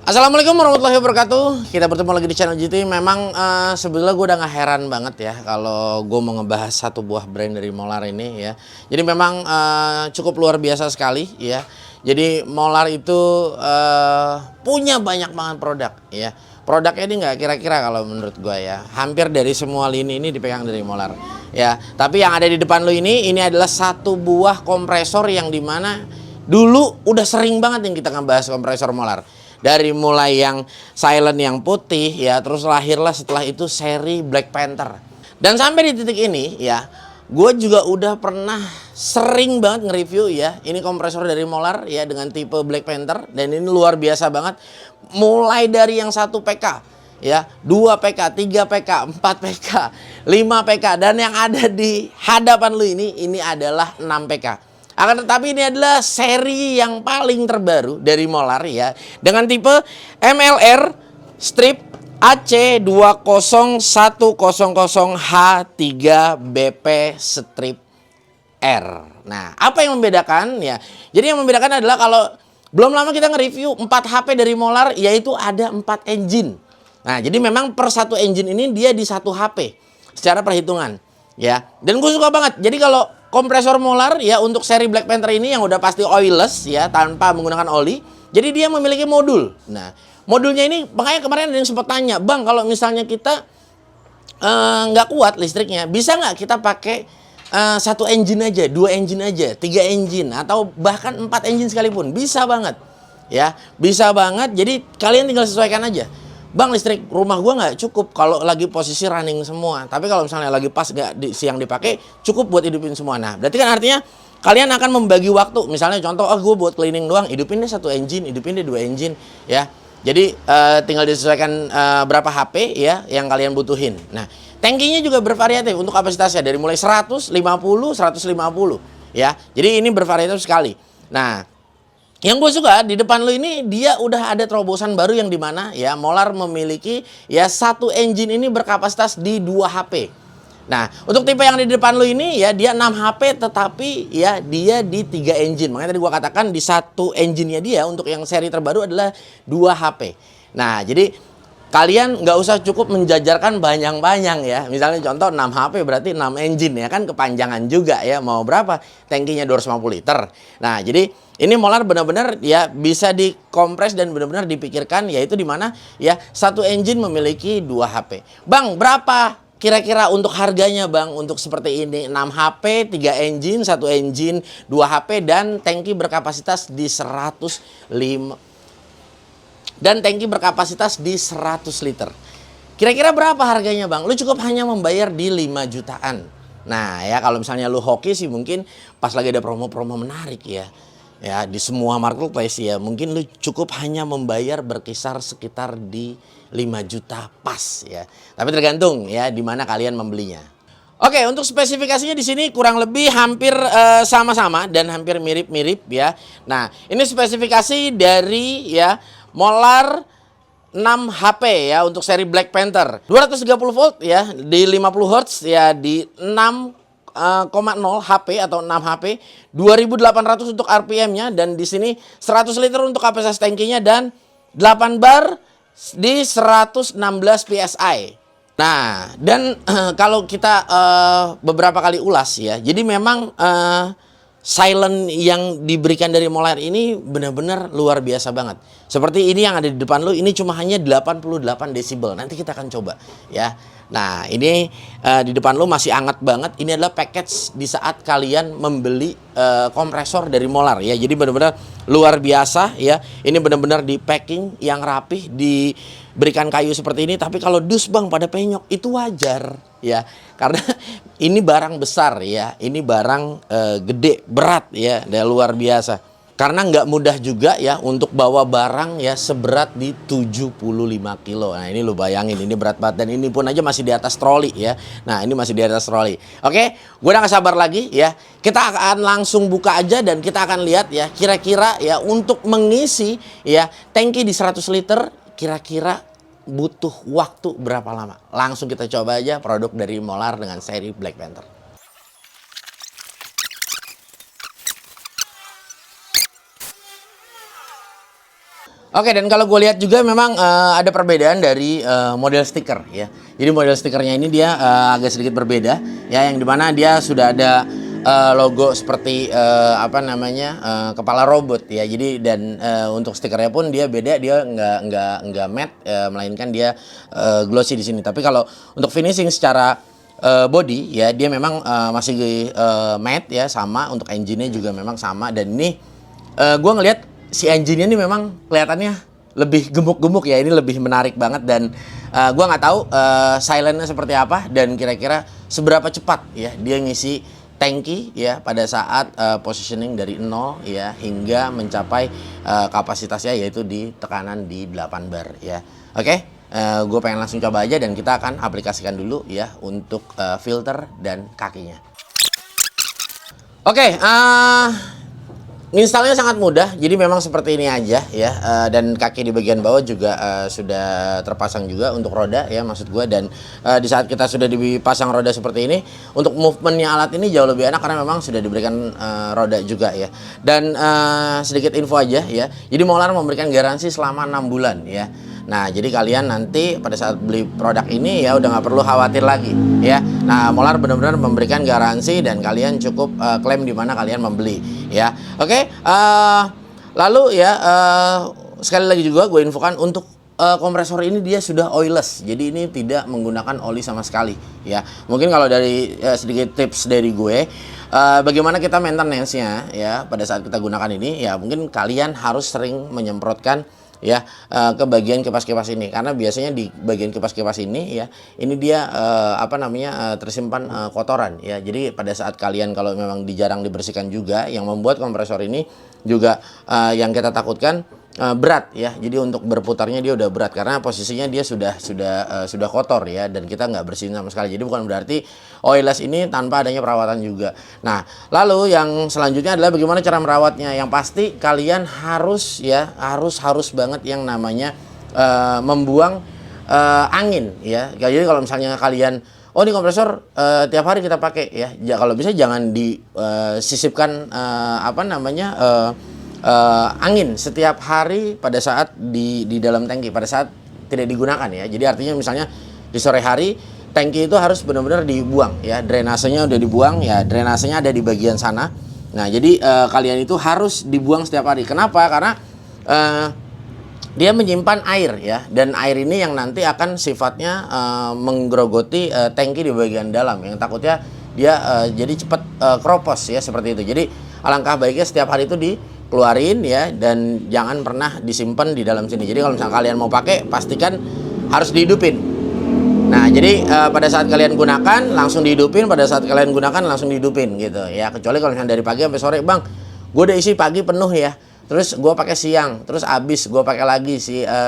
Assalamualaikum warahmatullahi wabarakatuh. Kita bertemu lagi di channel GT. Memang sebetulnya gue udah gak heran banget ya kalau gue mau ngebahas satu buah brand dari Molar ini ya. Jadi memang cukup luar biasa sekali ya. Jadi Molar itu punya banyak banget produk ya. Produknya ini nggak kira-kira kalau menurut gue ya. Hampir dari semua lini ini dipegang dari Molar ya. Tapi yang ada di depan lo ini adalah satu buah kompresor yang dimana dulu udah sering banget yang kita ngebahas kompresor Molar. Dari mulai yang silent yang putih ya, terus lahirlah setelah itu seri Black Panther. Dan sampai di titik ini ya, gue juga udah pernah sering banget nge-review ya. Ini kompresor dari Molar ya dengan tipe Black Panther. Dan ini luar biasa banget. Mulai dari yang 1 PK ya, 2 PK, 3 PK, 4 PK, 5 PK. Dan yang ada di hadapan lu ini adalah 6 PK. Akan tetapi ini adalah seri yang paling terbaru dari Molar ya. Dengan tipe MLR strip AC20100H3BP strip R. Nah, apa yang membedakan ya? Jadi yang membedakan adalah kalau belum lama kita nge-review 4 HP dari Molar, yaitu ada 4 engine. Nah, jadi memang per satu engine ini dia di 1 HP secara perhitungan ya. Dan gue suka banget. Jadi kalau kompresor Molar ya untuk seri Black Panther ini yang udah pasti oilless ya, tanpa menggunakan oli. Jadi dia memiliki modul. Nah, modulnya ini makanya kemarin ada yang sempat tanya, "Bang, kalau misalnya kita nggak kuat listriknya, bisa nggak kita pakai 1 engine aja, 2 engine aja, 3 engine atau bahkan 4 engine sekalipun?" Bisa banget. Ya, bisa banget. Jadi kalian tinggal sesuaikan aja. "Bang, listrik rumah gua nggak cukup kalau lagi posisi running semua. Tapi kalau misalnya lagi pas siang dipakai, cukup buat hidupin semua." Nah, berarti kan artinya kalian akan membagi waktu. Misalnya contoh, gue buat cleaning doang, hidupin deh 1 engine, hidupin deh 2 engine ya. Jadi tinggal disesuaikan berapa HP ya yang kalian butuhin. Nah, tangkinya juga bervariatif untuk kapasitasnya dari mulai 150, 150 ya. Jadi ini bervariatif sekali. Nah, yang gue suka di depan lo ini dia udah ada terobosan baru yang dimana ya Molar memiliki ya 1 engine ini berkapasitas di 2 HP. Nah, untuk tipe yang di depan lo ini ya dia 6 HP tetapi ya dia di 3 engine. Makanya tadi gue katakan di 1 engine-nya dia untuk yang seri terbaru adalah 2 HP. Nah, jadi kalian nggak usah cukup menjajarkan banyak-banyak ya. Misalnya contoh 6 HP berarti 6 engine ya kan, kepanjangan juga ya. Mau berapa? Tangkinya 250 liter. Nah, jadi ini Molar benar-benar ya bisa dikompres dan benar-benar dipikirkan, yaitu di mana ya 1 engine memiliki 2 HP. "Bang, berapa kira-kira untuk harganya, Bang, untuk seperti ini?" 6 HP, 3 engine, 1 engine, 2 HP dan tangki berkapasitas di 100 liter. Kira-kira berapa harganya, Bang? Lu cukup hanya membayar di 5 jutaan. Nah, ya kalau misalnya lu hoki sih mungkin pas lagi ada promo-promo menarik ya. Ya, di semua marketplace ya, mungkin lu cukup hanya membayar berkisar sekitar di 5 juta pas ya. Tapi tergantung ya di mana kalian membelinya. Oke, untuk spesifikasinya di sini kurang lebih hampir sama-sama dan hampir mirip-mirip ya. Nah, ini spesifikasi dari ya Molar 6 HP ya untuk seri Black Panther. 230 volt ya di 50 Hz ya di 6,0 HP atau 6 HP, 2800 untuk RPM-nya dan di sini 100 liter untuk kapasitas tangkinya dan 8 bar di 116 PSI. Nah, dan kalau kita beberapa kali ulas ya, jadi memang silent yang diberikan dari Molar ini benar-benar luar biasa banget. Seperti ini yang ada di depan lo, ini cuma hanya 88 desibel. Nanti kita akan coba ya. Nah, ini di depan lo masih hangat banget. Ini adalah package di saat kalian membeli kompresor dari Molar ya. Jadi benar-benar luar biasa ya. Ini benar-benar di packing yang rapih, diberikan kayu seperti ini. Tapi kalau dus, Bang, pada penyok itu wajar ya. Karena ini barang besar ya. Ini barang gede, berat ya, dan luar biasa. Karena nggak mudah juga ya untuk bawa barang ya seberat di 75 kilo. Nah, ini lo bayangin, ini berat banget. Dan ini pun aja masih di atas troli ya. Nah, ini masih di atas troli. Oke, gue udah gak sabar lagi ya. Kita akan langsung buka aja dan kita akan lihat ya kira-kira ya untuk mengisi ya tangki di 100 liter kira-kira butuh waktu berapa lama. Langsung kita coba aja produk dari Molar dengan seri Black Panther. Oke, dan kalau gue lihat juga memang ada perbedaan dari model stiker ya. Jadi model stikernya ini dia agak sedikit berbeda ya, yang dimana dia sudah ada logo seperti apa namanya kepala robot ya. Jadi dan untuk stikernya pun dia beda, dia nggak matte, melainkan dia glossy di sini. Tapi kalau untuk finishing secara body ya, dia memang masih matte ya, sama untuk engine-nya juga memang sama. Dan ini gue ngelihat si engine-nya ini memang kelihatannya lebih gemuk-gemuk ya, ini lebih menarik banget. Dan gue nggak tahu silentnya seperti apa dan kira-kira seberapa cepat ya dia ngisi tangki ya pada saat positioning dari 0 ya hingga mencapai kapasitasnya, yaitu di tekanan di 8 bar ya. Oke, gue pengen langsung coba aja dan kita akan aplikasikan dulu ya untuk filter dan kakinya. Oke, installnya sangat mudah, jadi memang seperti ini aja ya, dan kaki di bagian bawah juga sudah terpasang juga untuk roda ya, maksud gue. Dan di saat kita sudah dipasang roda seperti ini, untuk movementnya alat ini jauh lebih enak karena memang sudah diberikan roda juga ya. Dan sedikit info aja ya, jadi Molar memberikan garansi selama 6 bulan ya. Nah, jadi kalian nanti pada saat beli produk ini ya udah nggak perlu khawatir lagi ya. Nah, Molar benar-benar memberikan garansi dan kalian cukup klaim di mana kalian membeli ya. Oke, lalu ya sekali lagi juga gue infokan untuk kompresor ini dia sudah oilless. Jadi ini tidak menggunakan oli sama sekali ya. Mungkin kalau dari sedikit tips dari gue, bagaimana kita maintenance-nya ya pada saat kita gunakan ini ya, mungkin kalian harus sering menyemprotkan ya ke bagian kipas-kipas ini, karena biasanya di bagian kipas-kipas ini ya, ini dia apa namanya tersimpan kotoran ya. Jadi pada saat kalian kalau memang jarang dibersihkan juga, yang membuat kompresor ini juga yang kita takutkan berat ya. Jadi untuk berputarnya dia udah berat karena posisinya dia sudah kotor ya, dan kita nggak bersihin sama sekali. Jadi bukan berarti oilless ini tanpa adanya perawatan juga. Nah, lalu yang selanjutnya adalah bagaimana cara merawatnya. Yang pasti kalian harus ya, harus banget yang namanya membuang angin ya. Jadi kalau misalnya kalian ini kompresor tiap hari kita pakai ya, kalau bisa jangan disisipkan apa namanya angin setiap hari pada saat di dalam tangki pada saat tidak digunakan ya. Jadi artinya misalnya di sore hari tangki itu harus benar-benar dibuang ya, drainasenya udah dibuang ya, drainasenya ada di bagian sana. Nah, jadi kalian itu harus dibuang setiap hari. Kenapa? Karena dia menyimpan air ya, dan air ini yang nanti akan sifatnya menggerogoti tangki di bagian dalam, yang takutnya dia jadi cepat keropos ya, seperti itu. Jadi alangkah baiknya setiap hari itu dikeluarin ya, dan jangan pernah disimpan di dalam sini. Jadi kalau misalnya kalian mau pakai, pastikan harus dihidupin. Nah, jadi pada saat kalian gunakan langsung dihidupin, pada saat kalian gunakan langsung dihidupin gitu ya. Kecuali kalau misalnya dari pagi sampai sore, bang, gue udah isi pagi penuh ya, terus gue pakai siang, terus abis gue pakai lagi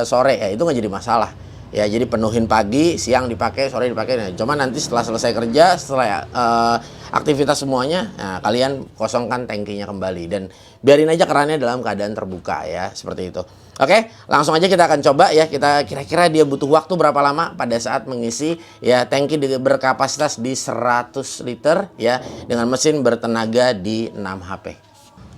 sore ya, itu nggak jadi masalah ya. Jadi penuhin pagi, siang dipakai, sore dipakai. Nah, cuma nanti setelah selesai kerja, setelah aktivitas semuanya, nah, kalian kosongkan tangkinya kembali dan biarin aja kerannya dalam keadaan terbuka ya, seperti itu. Oke, langsung aja kita akan coba ya. Kita kira-kira dia butuh waktu berapa lama pada saat mengisi ya tangki berkapasitas di 100 liter ya, dengan mesin bertenaga di 6 HP.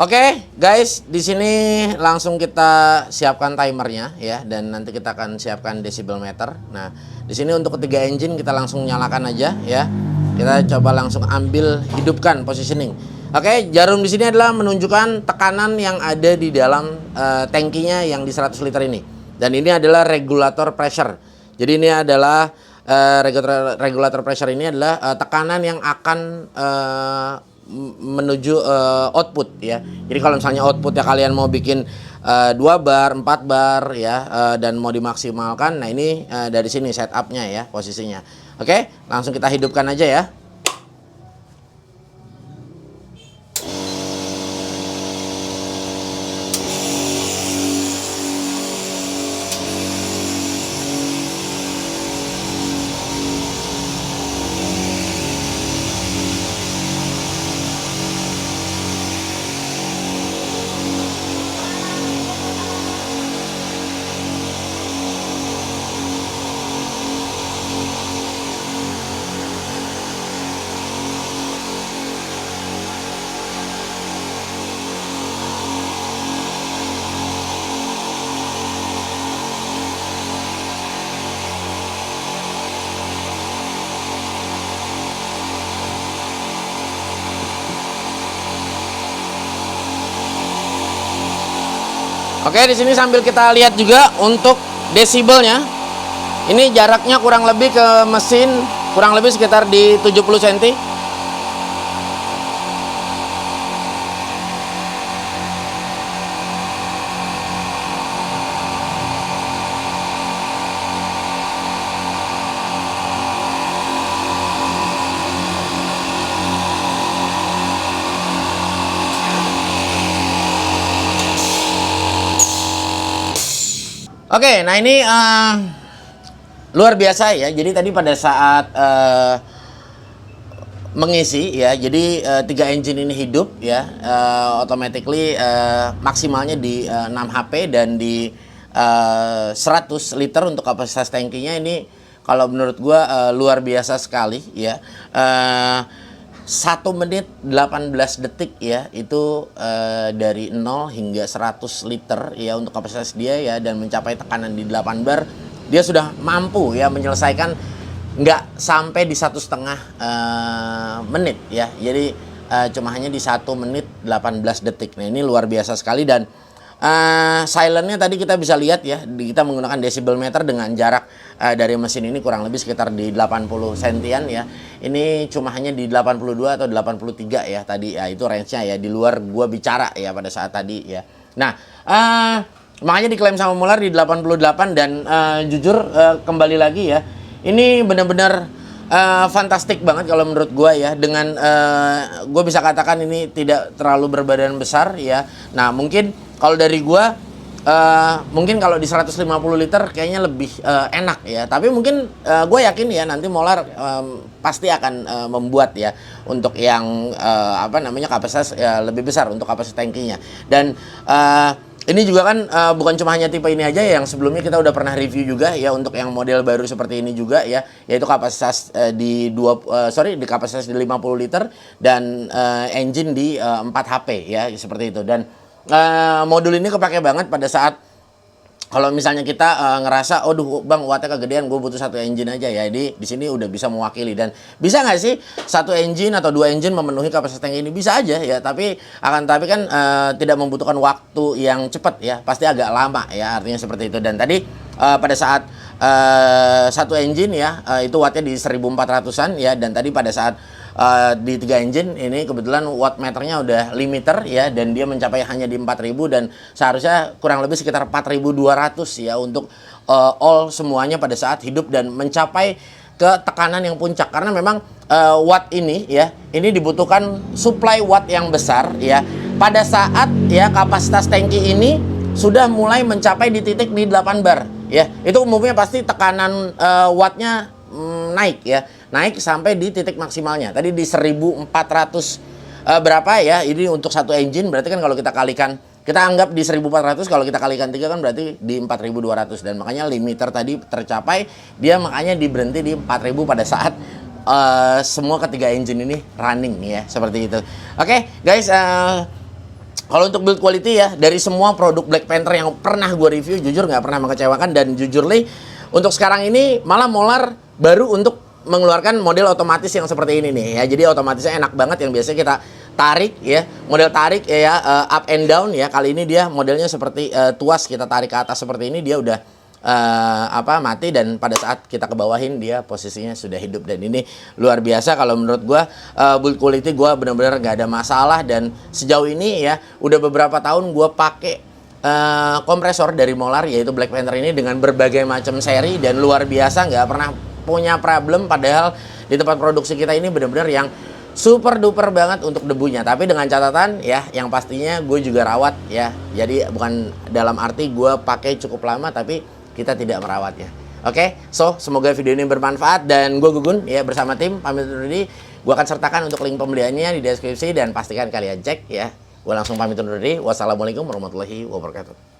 Oke, guys, di sini langsung kita siapkan timernya ya, dan nanti kita akan siapkan decibel meter. Nah, di sini untuk ketiga engine kita langsung nyalakan aja ya. Kita coba langsung ambil, hidupkan positioning. Oke, jarum di sini adalah menunjukkan tekanan yang ada di dalam tangkinya yang di 100 liter ini. Dan ini adalah regulator pressure. Jadi ini adalah regulator pressure ini adalah tekanan yang akan menuju output ya. Jadi kalau misalnya output ya kalian mau bikin 2 bar, 4 bar ya, dan mau dimaksimalkan, nah ini dari sini setupnya ya, posisinya. Oke, langsung kita hidupkan aja ya. Oke, di sini sambil kita lihat juga untuk desibelnya. Ini jaraknya kurang lebih ke mesin kurang lebih sekitar di 70 cm. Oke, nah ini luar biasa ya. Jadi tadi pada saat mengisi ya, jadi 3 engine ini hidup ya, automatically maksimalnya di 6 HP dan di 100 liter untuk kapasitas tangkinya. Ini kalau menurut gua luar biasa sekali ya. 1 menit 18 detik ya, itu dari 0 hingga 100 liter ya untuk kapasitas dia ya, dan mencapai tekanan di 8 bar. Dia sudah mampu ya menyelesaikan nggak sampai di 1,5 menit ya. Jadi cuma hanya di 1 menit 18 detik. Nah, ini luar biasa sekali. Dan silentnya tadi kita bisa lihat ya, kita menggunakan decibel meter dengan jarak dari mesin ini kurang lebih sekitar di 80 sentian ya. Ini cuma hanya di 82 atau 83 ya tadi ya, itu range-nya ya, di luar gua bicara ya pada saat tadi ya. Nah, makanya diklaim sama Muller di 88 dan jujur kembali lagi ya, ini benar-benar fantastik banget kalau menurut gua ya. Dengan gua bisa katakan ini tidak terlalu berbadan besar ya. Nah, mungkin kalau dari gua mungkin kalau di 150 liter kayaknya lebih enak ya. Tapi mungkin gue yakin ya nanti Muller pasti akan membuat ya untuk yang apa namanya kapasitas lebih besar untuk kapasitas tangkinya. Dan ini juga kan bukan cuma hanya tipe ini aja ya, yang sebelumnya kita udah pernah review juga ya untuk yang model baru seperti ini juga ya, yaitu kapasitas di kapasitas di 50 liter dan engine di 4 HP ya, seperti itu. Dan modul ini kepake banget pada saat kalau misalnya kita ngerasa, aduh bang wattnya kegedean, gue butuh 1 engine aja ya. Jadi di sini udah bisa mewakili. Dan bisa nggak sih 1 engine atau 2 engine memenuhi kapasitas tangki ini? Bisa aja ya, tapi kan tidak membutuhkan waktu yang cepat ya, pasti agak lama ya, artinya seperti itu. Dan tadi pada saat 1 engine ya, itu wattnya di 1400-an ya. Dan tadi pada saat di 3 engine ini kebetulan watt meternya udah limiter ya, dan dia mencapai hanya di 4000, dan seharusnya kurang lebih sekitar 4200 ya untuk all semuanya pada saat hidup dan mencapai ke tekanan yang puncak. Karena memang watt ini ya, ini dibutuhkan supply watt yang besar ya pada saat ya kapasitas tangki ini sudah mulai mencapai di titik di 8 bar ya. Itu umumnya pasti tekanan wattnya naik ya, naik sampai di titik maksimalnya. Tadi di 1400 berapa ya, ini untuk 1 engine. Berarti kan kalau kita kalikan, kita anggap di 1400, kalau kita kalikan 3 kan berarti di 4200. Dan makanya limiter tadi tercapai, dia makanya diberhenti di 4000 pada saat semua ketiga engine ini running ya, seperti itu. Oke, guys, kalau untuk build quality ya, dari semua produk Black Panther yang pernah gue review, jujur nggak pernah mengecewakan. Dan jujur untuk sekarang ini malah Muller baru untuk mengeluarkan model otomatis yang seperti ini nih ya. Jadi otomatisnya enak banget, yang biasanya kita tarik ya, model tarik ya, up and down ya. Kali ini dia modelnya seperti tuas, kita tarik ke atas seperti ini, dia udah mati, dan pada saat kita kebawahin dia posisinya sudah hidup. Dan ini luar biasa kalau menurut gua. Build quality gua benar-benar nggak ada masalah. Dan sejauh ini ya udah beberapa tahun gua pakai kompresor dari Muller, yaitu Black Panther ini, dengan berbagai macam seri, dan luar biasa, nggak pernah punya problem. Padahal di tempat produksi kita ini benar-benar yang super duper banget untuk debunya. Tapi dengan catatan ya, yang pastinya gue juga rawat ya. Jadi bukan dalam arti gue pakai cukup lama tapi kita tidak merawatnya. Oke, so semoga video ini bermanfaat, dan gue Gugun ya bersama tim pamit undur diri. Gue akan sertakan untuk link pembeliannya di deskripsi, dan pastikan kalian cek ya. Gue langsung pamit undur diri. Wassalamualaikum warahmatullahi wabarakatuh.